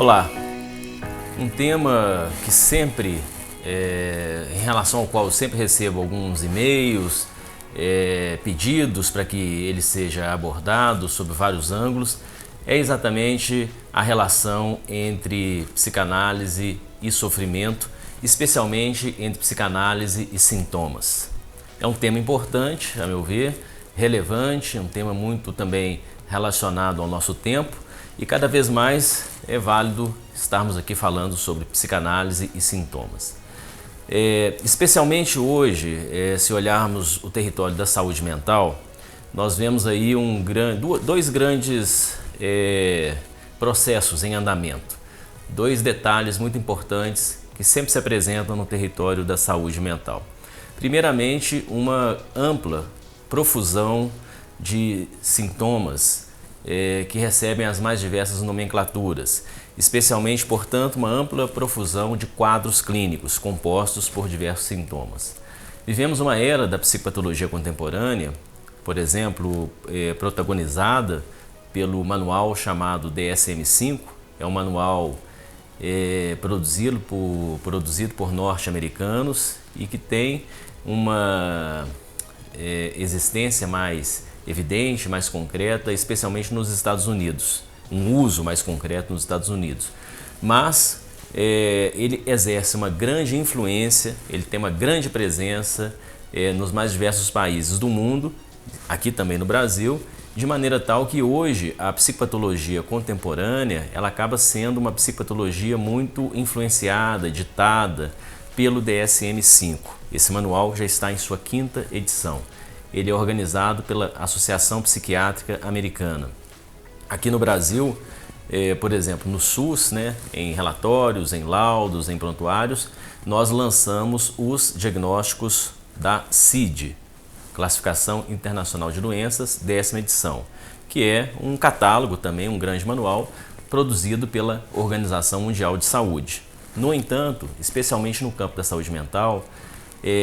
Olá, um tema que sempre, em relação ao qual eu sempre recebo alguns e-mails, pedidos para que ele seja abordado sob vários ângulos, é exatamente a relação entre psicanálise e sofrimento, especialmente entre psicanálise e sintomas. É um tema importante, a meu ver, relevante, um tema muito também relacionado ao nosso tempo e cada vez mais é válido estarmos aqui falando sobre psicanálise e sintomas. Especialmente hoje, se olharmos o território da saúde mental, nós vemos aí dois grandes processos em andamento, dois detalhes muito importantes que sempre se apresentam no território da saúde mental. Primeiramente, uma ampla profusão de sintomas que recebem as mais diversas nomenclaturas, especialmente, portanto, uma ampla profusão de quadros clínicos compostos por diversos sintomas. Vivemos uma era da psicopatologia contemporânea, por exemplo, protagonizada pelo manual chamado DSM-5, é um manual produzido por norte-americanos e que tem uma existência mais evidente, mais concreta, especialmente nos Estados Unidos, um uso mais concreto nos Estados Unidos. Mas ele exerce uma grande influência, ele tem uma grande presença nos mais diversos países do mundo, aqui também no Brasil, de maneira tal que hoje a psicopatologia contemporânea ela acaba sendo uma psicopatologia muito influenciada, ditada pelo DSM-5. Esse manual já está em sua 5ª edição. Ele é organizado pela Associação Psiquiátrica Americana. Aqui no Brasil, por exemplo, no SUS, em relatórios, em laudos, em prontuários, nós lançamos os diagnósticos da CID, Classificação Internacional de Doenças, 10ª edição, que é um catálogo também, um grande manual, produzido pela Organização Mundial de Saúde. No entanto, especialmente no campo da saúde mental,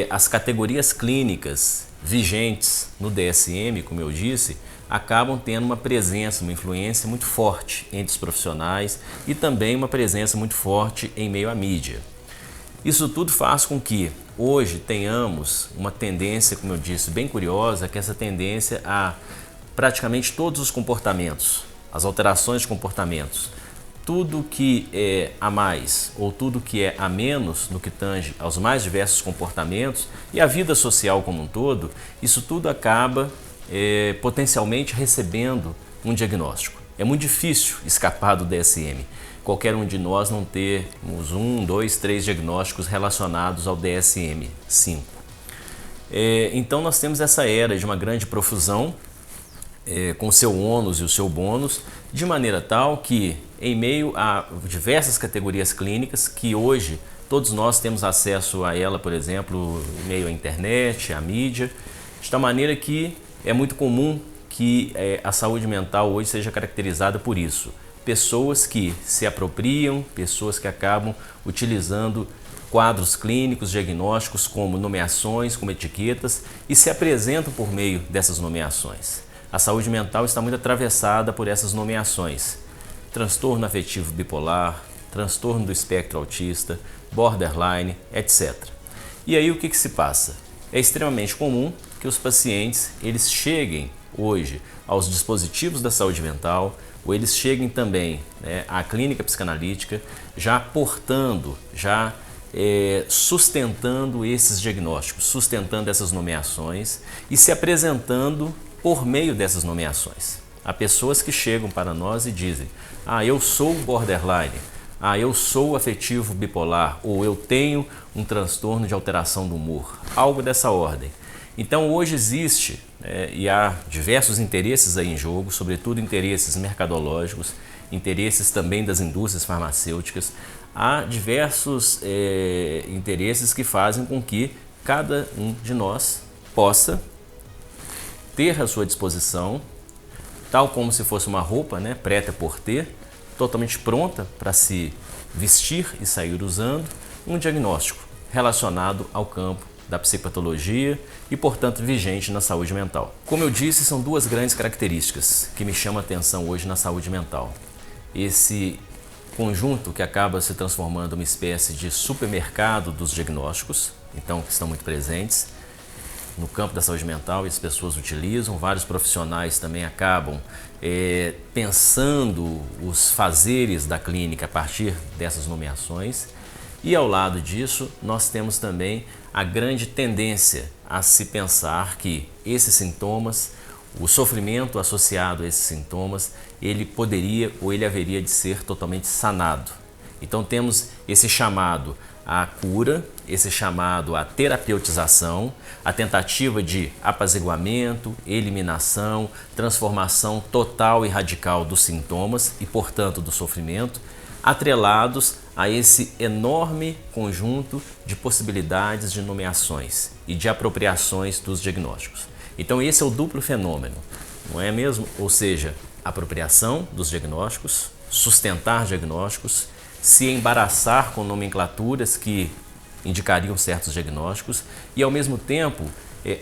as categorias clínicas vigentes no DSM, como eu disse, acabam tendo uma presença, uma influência muito forte entre os profissionais e também uma presença muito forte em meio à mídia. Isso tudo faz com que hoje tenhamos uma tendência, como eu disse, bem curiosa, que é essa tendência a praticamente todos os comportamentos, as alterações de comportamentos, tudo que é a mais ou tudo que é a menos no que tange aos mais diversos comportamentos e a vida social como um todo, isso tudo acaba potencialmente recebendo um diagnóstico. É muito difícil escapar do DSM. Qualquer um de nós não termos 1, 2, 3 diagnósticos relacionados ao DSM-5. Então nós temos essa era de uma grande profusão, com o seu ônus e o seu bônus, de maneira tal que, em meio a diversas categorias clínicas, que hoje todos nós temos acesso a ela, por exemplo, em meio à internet, à mídia, de tal maneira que é muito comum que a saúde mental hoje seja caracterizada por isso. Pessoas que se apropriam, pessoas que acabam utilizando quadros clínicos, diagnósticos como nomeações, como etiquetas e se apresentam por meio dessas nomeações. A saúde mental está muito atravessada por essas nomeações. Transtorno afetivo bipolar, transtorno do espectro autista, borderline, etc. E aí o que se passa? É extremamente comum que os pacientes eles cheguem hoje aos dispositivos da saúde mental, ou eles cheguem também à clínica psicanalítica já portando, sustentando esses diagnósticos, sustentando essas nomeações e se apresentando por meio dessas nomeações. Há pessoas que chegam para nós e dizem: eu sou borderline, eu sou afetivo bipolar, ou eu tenho um transtorno de alteração do humor, algo dessa ordem. Então hoje existe e há diversos interesses aí em jogo, sobretudo interesses mercadológicos, interesses também das indústrias farmacêuticas. Há diversos interesses que fazem com que cada um de nós possa ter à sua disposição, tal como se fosse uma roupa, preta por ter, totalmente pronta para se vestir e sair usando, um diagnóstico relacionado ao campo da psicopatologia e, portanto, vigente na saúde mental. Como eu disse, são duas grandes características que me chamam a atenção hoje na saúde mental. Esse conjunto que acaba se transformando uma espécie de supermercado dos diagnósticos, então que estão muito presentes no campo da saúde mental e as pessoas utilizam, vários profissionais também acabam pensando os fazeres da clínica a partir dessas nomeações. E ao lado disso, nós temos também a grande tendência a se pensar que esses sintomas, o sofrimento associado a esses sintomas, ele poderia ou ele haveria de ser totalmente sanado. Então temos esse chamado à cura, esse chamado à terapeutização, a tentativa de apaziguamento, eliminação, transformação total e radical dos sintomas e, portanto, do sofrimento, atrelados a esse enorme conjunto de possibilidades de nomeações e de apropriações dos diagnósticos. Então esse é o duplo fenômeno, não é mesmo? Ou seja, apropriação dos diagnósticos, sustentar diagnósticos, se embaraçar com nomenclaturas que indicariam certos diagnósticos e, ao mesmo tempo,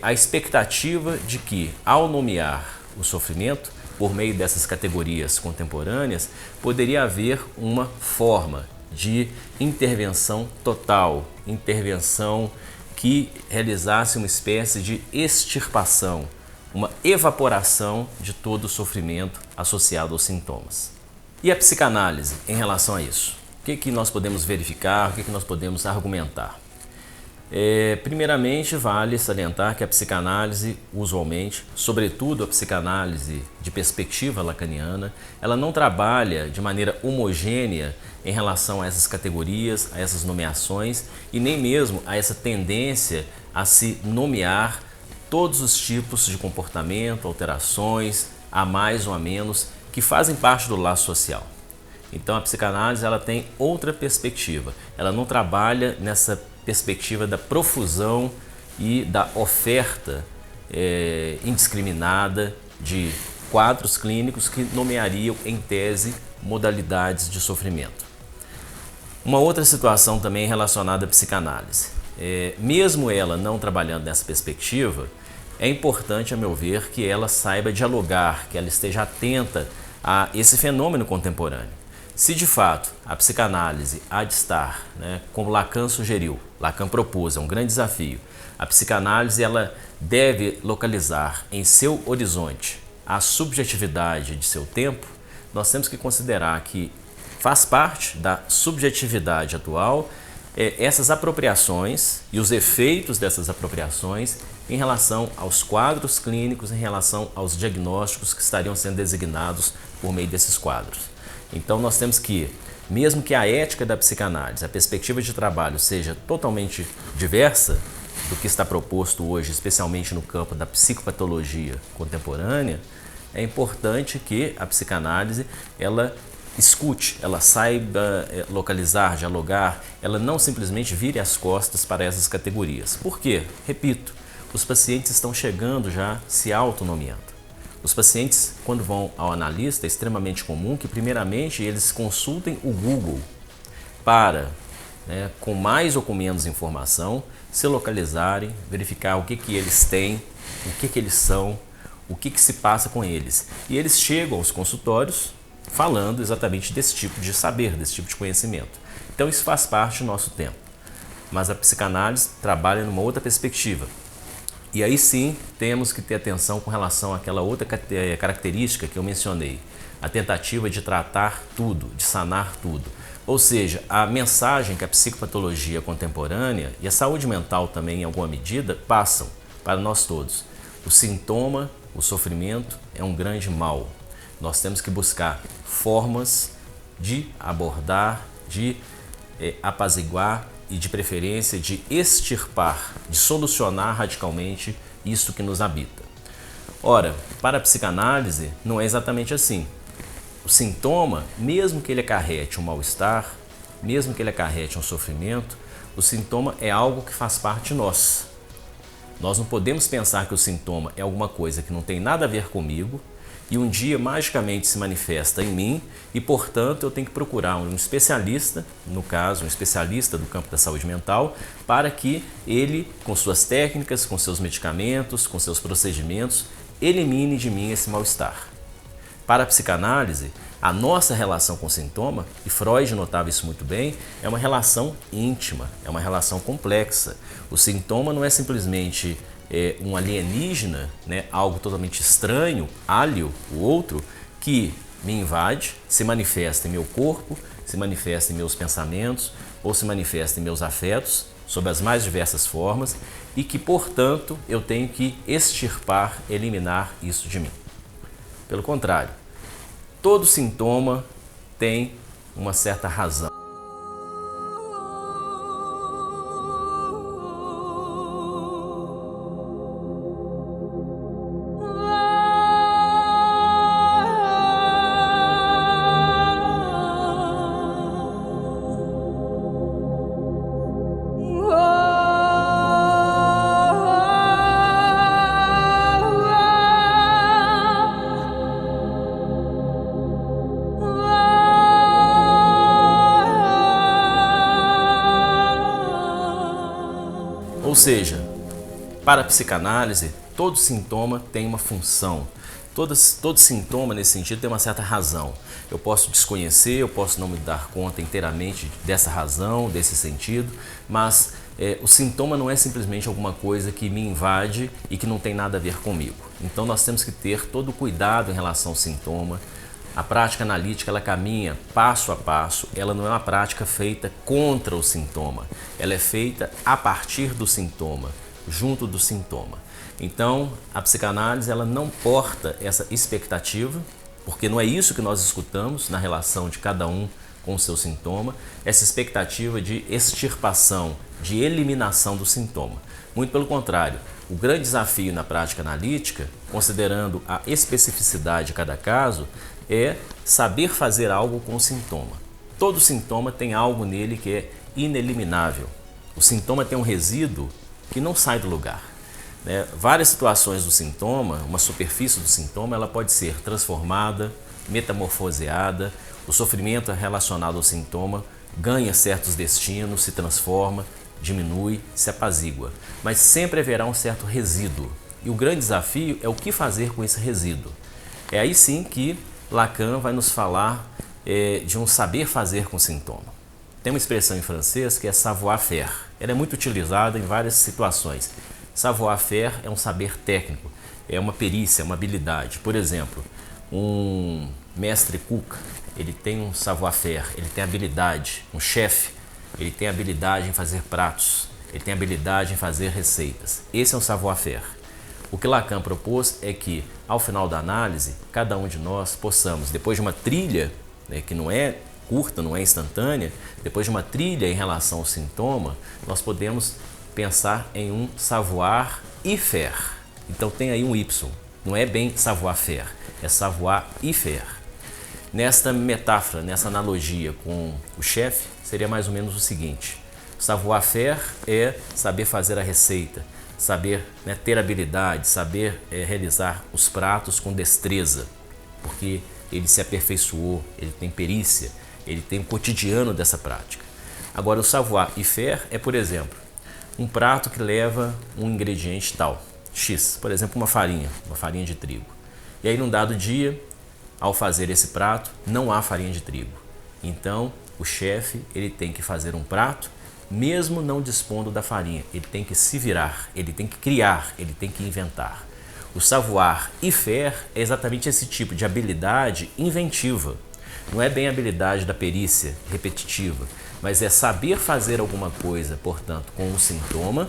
a expectativa de que, ao nomear o sofrimento, por meio dessas categorias contemporâneas, poderia haver uma forma de intervenção total, intervenção que realizasse uma espécie de extirpação, uma evaporação de todo o sofrimento associado aos sintomas. E a psicanálise em relação a isso? O que nós podemos verificar, o que nós podemos argumentar? Primeiramente, vale salientar que a psicanálise, usualmente, sobretudo a psicanálise de perspectiva lacaniana, ela não trabalha de maneira homogênea em relação a essas categorias, a essas nomeações e nem mesmo a essa tendência a se nomear todos os tipos de comportamento, alterações, a mais ou a menos, que fazem parte do laço social. Então a psicanálise ela tem outra perspectiva, ela não trabalha nessa perspectiva da profusão e da oferta indiscriminada de quadros clínicos que nomeariam em tese modalidades de sofrimento. Uma outra situação também relacionada à psicanálise, mesmo ela não trabalhando nessa perspectiva, é importante, a meu ver, que ela saiba dialogar, que ela esteja atenta a esse fenômeno contemporâneo. Se de fato a psicanálise há de estar, como Lacan sugeriu, Lacan propôs, é um grande desafio, a psicanálise ela deve localizar em seu horizonte a subjetividade de seu tempo, nós temos que considerar que faz parte da subjetividade atual essas apropriações e os efeitos dessas apropriações em relação aos quadros clínicos, em relação aos diagnósticos que estariam sendo designados por meio desses quadros. Então nós temos que, mesmo que a ética da psicanálise, a perspectiva de trabalho seja totalmente diversa do que está proposto hoje, especialmente no campo da psicopatologia contemporânea, é importante que a psicanálise ela escute, ela saiba localizar, dialogar, ela não simplesmente vire as costas para essas categorias. Por quê? Repito, os pacientes estão chegando já se autonomeando. Os pacientes, quando vão ao analista, é extremamente comum que primeiramente eles consultem o Google para, com mais ou com menos informação, se localizarem, verificar o que eles têm, o que eles são, o que se passa com eles. E eles chegam aos consultórios falando exatamente desse tipo de saber, desse tipo de conhecimento. Então isso faz parte do nosso tempo. Mas a psicanálise trabalha numa outra perspectiva. E aí sim temos que ter atenção com relação àquela outra característica que eu mencionei, a tentativa de tratar tudo, de sanar tudo. Ou seja, a mensagem que a psicopatologia contemporânea e a saúde mental também em alguma medida passam para nós todos. O sintoma, o sofrimento é um grande mal. Nós temos que buscar formas de abordar, de apaziguar e de preferência de extirpar, de solucionar radicalmente isto que nos habita. Ora, para a psicanálise não é exatamente assim. O sintoma, mesmo que ele acarrete um mal-estar, mesmo que ele acarrete um sofrimento, o sintoma é algo que faz parte de nós. Nós não podemos pensar que o sintoma é alguma coisa que não tem nada a ver comigo e um dia magicamente se manifesta em mim e, portanto, eu tenho que procurar um especialista, no caso, um especialista do campo da saúde mental, para que ele, com suas técnicas, com seus medicamentos, com seus procedimentos, elimine de mim esse mal-estar. Para a psicanálise, A nossa relação com o sintoma, e Freud notava isso muito bem, é uma relação íntima, é uma relação complexa. O sintoma não é simplesmente um alienígena, né, algo totalmente estranho, alheio, o outro, que me invade, se manifesta em meu corpo, se manifesta em meus pensamentos ou se manifesta em meus afetos, sob as mais diversas formas, e que, portanto, eu tenho que extirpar, eliminar isso de mim. Pelo contrário, todo sintoma tem uma certa razão. Ou seja, para a psicanálise, todo sintoma tem uma função. Todo sintoma, nesse sentido, tem uma certa razão. Eu posso desconhecer, eu posso não me dar conta inteiramente dessa razão, desse sentido, mas o sintoma não é simplesmente alguma coisa que me invade e que não tem nada a ver comigo. Então nós temos que ter todo o cuidado em relação ao sintoma. A prática analítica, ela caminha passo a passo, ela não é uma prática feita contra o sintoma, ela é feita a partir do sintoma, junto do sintoma. Então, a psicanálise, ela não porta essa expectativa, porque não é isso que nós escutamos na relação de cada um com o seu sintoma, essa expectativa de extirpação, de eliminação do sintoma. Muito pelo contrário, o grande desafio na prática analítica, considerando a especificidade de cada caso, é saber fazer algo com o sintoma. Todo sintoma tem algo nele que é ineliminável. O sintoma tem um resíduo que não sai do lugar. Várias situações do sintoma, uma superfície do sintoma, ela pode ser transformada, metamorfoseada, o sofrimento relacionado ao sintoma ganha certos destinos, se transforma, diminui, se apazigua. Mas sempre haverá um certo resíduo. E o grande desafio é o que fazer com esse resíduo. É aí sim que Lacan vai nos falar de um saber fazer com o sintoma. Tem uma expressão em francês que é savoir-faire. Ela é muito utilizada em várias situações. Savoir-faire é um saber técnico, é uma perícia, é uma habilidade. Por exemplo, um mestre cook, ele tem um savoir-faire, ele tem habilidade. Um chefe, ele tem habilidade em fazer pratos, ele tem habilidade em fazer receitas. Esse é um savoir-faire. O que Lacan propôs é que, ao final da análise, cada um de nós possamos, depois de uma trilha, que não é curta, não é instantânea, depois de uma trilha em relação ao sintoma, nós podemos pensar em um savoir-y-faire. Então tem aí um Y, não é bem savoir-faire, é savoir-y-faire. Nesta metáfora, nessa analogia com o chefe, seria mais ou menos o seguinte: savoir-faire é saber fazer a receita, saber ter habilidade, saber realizar os pratos com destreza, porque ele se aperfeiçoou, ele tem perícia, ele tem o cotidiano dessa prática. Agora, o savoir-y-faire é, por exemplo, um prato que leva um ingrediente tal, X, por exemplo, uma farinha de trigo. E aí, num dado dia, ao fazer esse prato, não há farinha de trigo. Então, o chefe, ele tem que fazer um prato, mesmo não dispondo da farinha. Ele tem que se virar, ele tem que criar, ele tem que inventar. O savoir-y-faire é exatamente esse tipo de habilidade inventiva. Não é bem a habilidade da perícia repetitiva, mas é saber fazer alguma coisa, portanto, com o sintoma,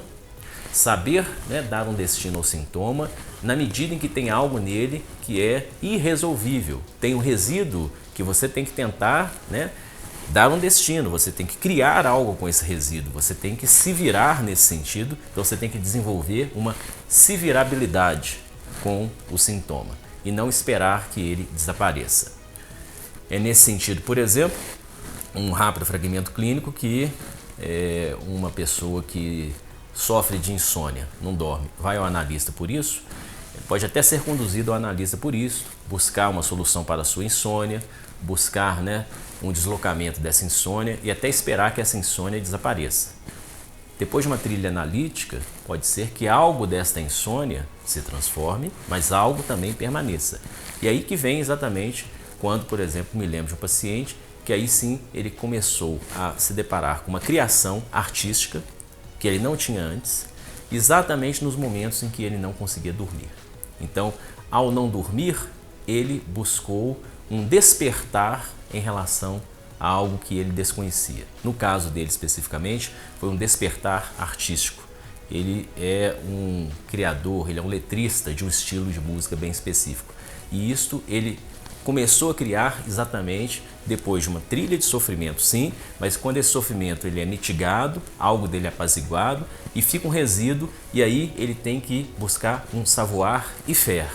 saber dar um destino ao sintoma, na medida em que tem algo nele que é irresolvível. Tem um resíduo que você tem que tentar dar um destino, você tem que criar algo com esse resíduo, você tem que se virar nesse sentido, então você tem que desenvolver uma se virabilidade com o sintoma e não esperar que ele desapareça. É nesse sentido, por exemplo, um rápido fragmento clínico que uma pessoa que sofre de insônia, não dorme, vai ao analista por isso, pode até ser conduzido ao analista por isso, buscar uma solução para a sua insônia, buscar um deslocamento dessa insônia e até esperar que essa insônia desapareça. Depois de uma trilha analítica, pode ser que algo desta insônia se transforme, mas algo também permaneça. E aí que vem exatamente quando, por exemplo, me lembro de um paciente que aí sim ele começou a se deparar com uma criação artística que ele não tinha antes, exatamente nos momentos em que ele não conseguia dormir. Então, ao não dormir, ele buscou um despertar em relação a algo que ele desconhecia. No caso dele especificamente, foi um despertar artístico. Ele é um criador, ele é um letrista de um estilo de música bem específico. E isto ele começou a criar exatamente depois de uma trilha de sofrimento, sim, mas quando esse sofrimento ele é mitigado, algo dele é apaziguado e fica um resíduo, e aí ele tem que buscar um savoir-faire.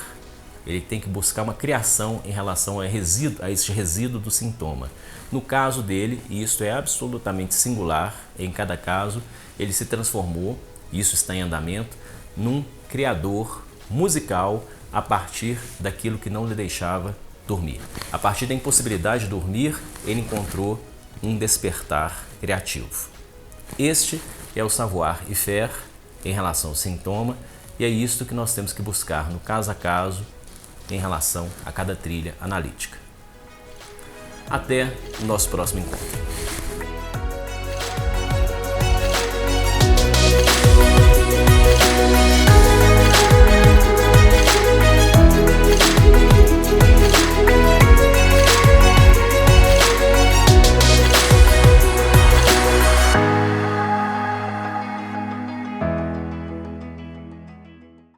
Ele tem que buscar uma criação em relação a esse resíduo do sintoma. No caso dele, e isso é absolutamente singular, em cada caso, ele se transformou, isso está em andamento, num criador musical a partir daquilo que não lhe deixava dormir. A partir da impossibilidade de dormir, ele encontrou um despertar criativo. Este é o savoir-faire em relação ao sintoma, e é isto que nós temos que buscar no caso a caso em relação a cada trilha analítica. Até o nosso próximo encontro.